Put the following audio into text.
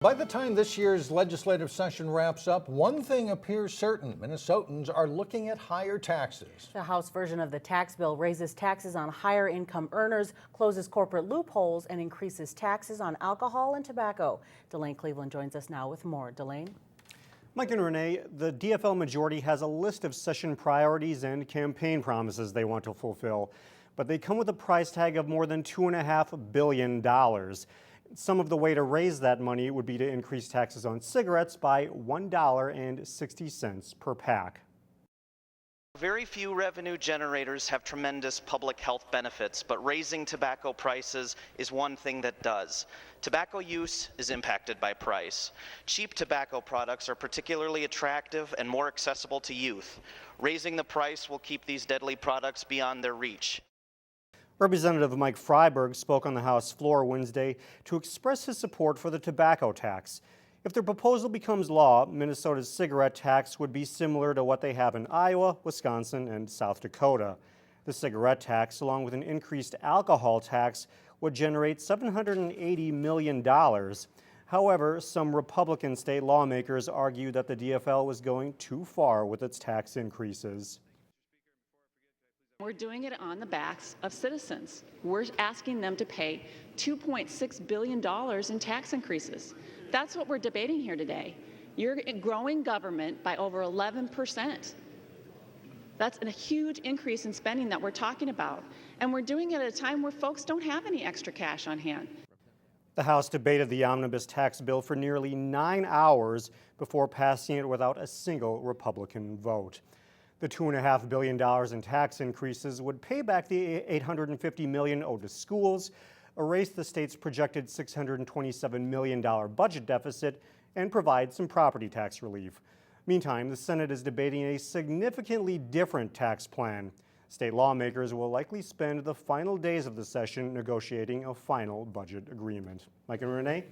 By the time this year's legislative session wraps up, one thing appears certain. Minnesotans are looking at higher taxes. The House version of the tax bill raises taxes on higher income earners, closes corporate loopholes, and increases taxes on alcohol and tobacco. Delane Cleveland joins us now with more. Delane? Mike and Renee, the DFL majority has a list of session priorities and campaign promises they want to fulfill, but they come with a price tag of more than $2.5 billion. Some of the way to raise that money would be to increase taxes on cigarettes by $1.60 per pack. Very few revenue generators have tremendous public health benefits, but raising tobacco prices is one thing that does. Tobacco use is impacted by price. Cheap tobacco products are particularly attractive and more accessible to youth. Raising the price will keep these deadly products beyond their reach. Representative Mike Freiberg spoke on the House floor Wednesday to express his support for the tobacco tax. If the proposal becomes law, Minnesota's cigarette tax would be similar to what they have in Iowa, Wisconsin, and South Dakota. The cigarette tax, along with an increased alcohol tax, would generate $780 million. However, some Republican state lawmakers argue that the DFL was going too far with its tax increases. We're doing it on the backs of citizens. We're asking them to pay $2.6 billion in tax increases. That's what we're debating here today. You're growing government by over 11%. That's a huge increase in spending that we're talking about. And we're doing it at a time where folks don't have any extra cash on hand. The House debated the omnibus tax bill for nearly 9 hours before passing it without a single Republican vote. The $2.5 billion in tax increases would pay back the $850 million owed to schools, erase the state's projected $627 million budget deficit, and provide some property tax relief. Meantime, the Senate is debating a significantly different tax plan. State lawmakers will likely spend the final days of the session negotiating a final budget agreement. Mike and Renee?